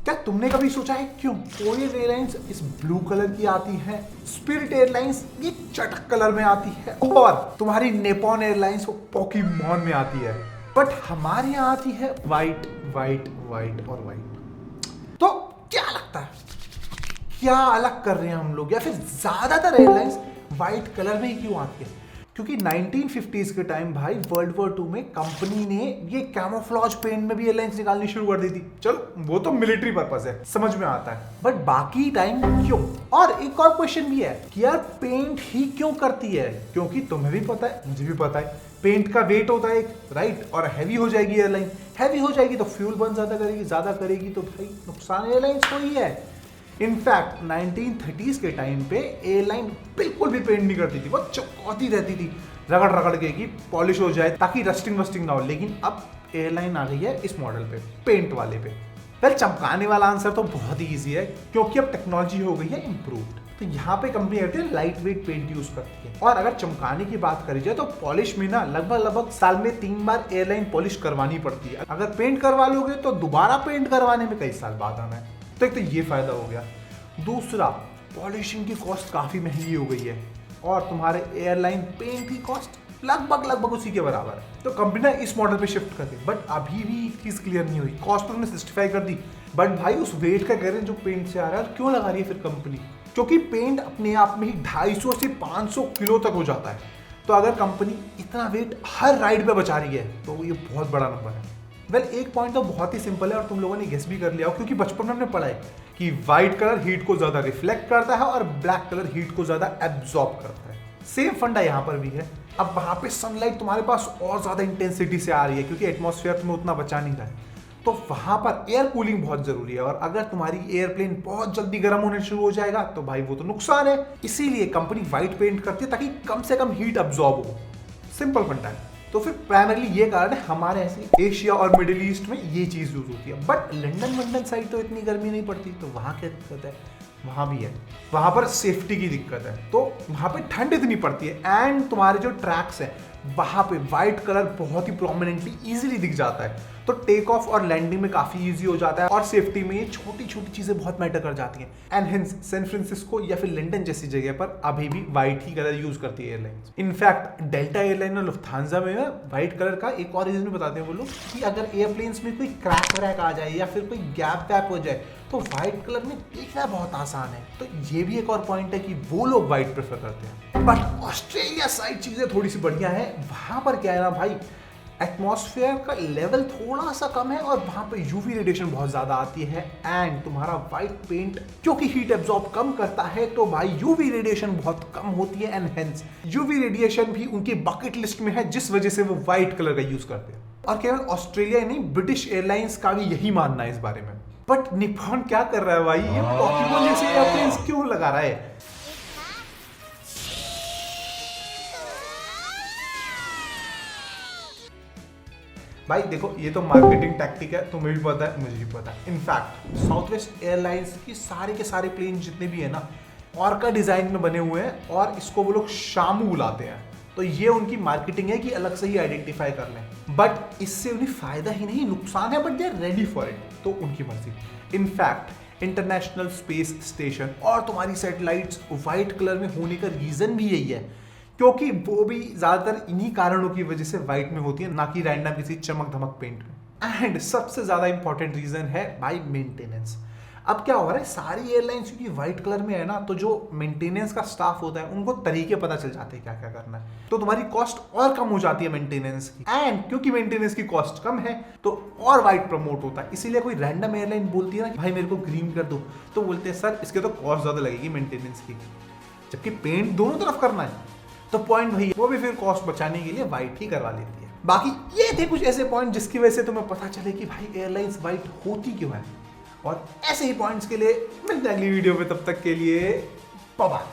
क्या तुमने कभी सोचा है क्यों कोई एयरलाइंस इस ब्लू कलर की आती है, स्पिरिट एयरलाइंस ये चटक कलर में आती है, और तुम्हारी नेपॉन एयरलाइंस वो पोकेमॉन में आती है, बट हमारे यहाँ आती है व्हाइट व्हाइट व्हाइट और व्हाइट। तो क्या लगता है क्या अलग कर रहे हैं हम लोग, या फिर ज्यादातर एयरलाइंस व्हाइट कलर में ही क्यों आती है? क्योंकि 1950s के टाइम भाई वर्ल्ड वॉर 2 में कंपनी ने ये कैमोफ्लॉज पेंट में भी एयरलाइंस निकालनी शुरू कर दी थी। चलो वो तो मिलिट्री पर्पस है, समझ में आता है, बट बाकी टाइम क्यों? और एक और क्वेश्चन भी है कि यार पेंट ही क्यों करती है? क्योंकि तुम्हें भी पता है, मुझे भी पता है, पेंट का वेट होता है राइट, और हैवी हो जाएगी एयरलाइन, हैवी हो जाएगी तो फ्यूल बर्न ज्यादा करेगी तो भाई नुकसान एयरलाइंस को ही है। इनफैक्ट 1930s के टाइम पे एयरलाइन बिल्कुल भी पेंट नहीं करती थी, वो चमकती रहती थी रगड़ रगड़ के कि पॉलिश हो जाए ताकि रस्टिंग वस्टिंग ना हो। लेकिन अब एयरलाइन आ गई है इस मॉडल पे, पेंट वाले पे। वेल चमकाने वाला आंसर तो बहुत ही ईजी है, क्योंकि अब टेक्नोलॉजी हो गई है इम्प्रूव्ड। तो यहाँ पे कंपनी कहती है लाइट वेट पेंट यूज करती है। और अगर चमकाने की बात करी जाए तो पॉलिश में ना लगभग साल में 3 बार एयरलाइन पॉलिश करवानी पड़ती है। अगर पेंट करवा लोगे तो दोबारा पेंट करवाने में कई साल बाद आना है। तो एक तो ये फायदा हो गया। दूसरा, पॉलिशिंग की कॉस्ट काफी महंगी हो गई है और तुम्हारे एयरलाइन पेंट की कॉस्ट लगभग उसी के बराबर है। तो कंपनी ने इस मॉडल पे शिफ्ट कर दी, बट अभी भी एक चीज क्लियर नहीं हुई। कॉस्ट तो उन्होंने जस्टिफाई कर दी, बट भाई उस वेट का कह रहे हैं जो पेंट से आ रहा है, क्यों लगा रही है फिर कंपनी? क्योंकि पेंट अपने आप में ही 250 से 500 किलो तक हो जाता है। तो अगर कंपनी इतना वेट हर राइड पे बचा रही है तो ये बहुत बड़ा नंबर है। वेल एक पॉइंट तो बहुत ही सिंपल है और तुम लोगों ने गेस भी कर लिया हो, क्योंकि बचपन में हमने पढ़ा है कि व्हाइट कलर हीट को ज्यादा रिफ्लेक्ट करता है और ब्लैक कलर हीट को ज्यादा एब्जॉर्ब करता है। सेम फंडा यहाँ पर भी है। अब वहां पे सनलाइट तुम्हारे पास और ज्यादा इंटेंसिटी से आ रही है, क्योंकि एटमॉस्फेयर तुम्हें उतना बचा नहीं रहा है, तो वहां पर एयर कूलिंग बहुत जरूरी है। और अगर तुम्हारी एयरप्लेन बहुत जल्दी गर्म होने शुरू हो जाएगा तो भाई वो तो नुकसान है। इसीलिए कंपनी व्हाइट पेंट करती है ताकि कम से कम हीट अब्जॉर्ब हो। सिंपल फंडा है। तो फिर प्राइमरली ये कारण है हमारे ऐसे एशिया और मिडिल ईस्ट में ये चीज यूज होती है। बट लंदन साइड तो इतनी गर्मी नहीं पड़ती, तो वहां क्या दिक्कत है? वहां भी है, वहां पर सेफ्टी की दिक्कत है, तो वहां पे ठंड इतनी पड़ती है। एंड तुम्हारे जो ट्रैक्स है वहां पे व्हाइट कलर बहुत ही प्रोमिनेंटली इजीली दिख जाता है, तो टेक ऑफ और लैंडिंग में काफी इजी हो जाता है। और सेफ्टी में ये छोटी छोटी चीजें बहुत मैटर कर जाती हैं। एंड हेंस सैन फ्रांसिस्को या फिर लंदन जैसी जगह पर अभी भी व्हाइट ही कलर यूज करती है एयरलाइंस। इनफैक्ट डेल्टा एयरलाइन और लुफ्थांसा में व्हाइट कलर का एक और रीजन बताते हैं वो लोग, कि अगर एयरप्लेन्स में कोई क्रैक व्रैक आ जाए या फिर कोई गैप वैप हो जाए तो व्हाइट कलर में देखना बहुत आसान है। तो ये भी एक और पॉइंट है कि वो लोग व्हाइट प्रेफर करते हैं। बट ऑस्ट्रेलिया साइड चीजें थोड़ी सी बढ़िया है। वहां पर क्या है ना भाई, एटमॉस्फेयर का लेवल थोड़ा सा कम है और वहां पे यूवी रेडिएशन बहुत ज्यादा आती है। एंड तुम्हारा व्हाइट पेंट क्योंकि हीट एब्जॉर्ब कम करता है तो भाई यूवी रेडिएशन बहुत कम होती है। एंड हेंस यूवी रेडिएशन भी उनकी बकेट लिस्ट में है, जिस वजह से वो व्हाइट कलर का यूज करते हैं। और केवल ऑस्ट्रेलिया नहीं, ब्रिटिश एयरलाइंस का भी यही मानना है इस बारे में। बट निप्पॉन क्या कर रहा है भाई, ये पोकेमॉन जैसे एयरप्लेन्स क्यों लगा रहा है? भाई देखो, ये तो मार्केटिंग टैक्टिक है, तुम्हें भी पता है, मुझे भी पता है। इनफैक्ट साउथवेस्ट एयरलाइंस की सारे के सारे प्लेन जितने भी है ना, ऑर्का डिजाइन में बने हुए हैं और इसको वो लोग शामू बुलाते हैं। तो ये उनकी मार्केटिंग है कि अलग से ही आइडेंटिफाई कर लें। बट इससे उन्हें फायदा ही नहीं नुकसान है, but they are ready for it, तो उनकी मर्जी। इनफैक्ट इंटरनेशनल स्पेस स्टेशन और तुम्हारी सैटेलाइट्स व्हाइट कलर में होने का रीजन भी यही है, क्योंकि वो भी ज्यादातर इन्हीं कारणों की वजह से व्हाइट में होती है, ना कि रैंडम किसी चमक धमक पेंट में। एंड सबसे ज्यादा इंपॉर्टेंट रीजन है भाई मेंटेनेंस। अब क्या हो रहा है, सारी एयरलाइंस क्योंकि व्हाइट कलर में है ना, तो जो मेंटेनेंस का स्टाफ होता है उनको तरीके पता चल जाते हैं क्या क्या करना है, तो तुम्हारी कॉस्ट और कम हो जाती है मेंटेनेंस की। एंड क्योंकि मेंटेनेंस की कॉस्ट कम है तो और व्हाइट प्रमोट होता है। इसीलिए कोई रैंडम एयरलाइन बोलती है ना कि भाई मेरे को ग्रीन कर दो, तो बोलते हैं सर इसके तो कॉस्ट ज्यादा लगेगी मेंटेनेंस की, जबकि पेंट दोनों तरफ करना है। तो पॉइंट वही, वो भी फिर कॉस्ट बचाने के लिए व्हाइट ही करवा लेती है। बाकी ये थे कुछ ऐसे पॉइंट जिसकी वजह से तुम्हें पता चले कि भाई एयरलाइंस व्हाइट होती क्यों है। और ऐसे ही पॉइंट्स के लिए मिलते हैं अगली वीडियो में, तब तक के लिए बाय बाय।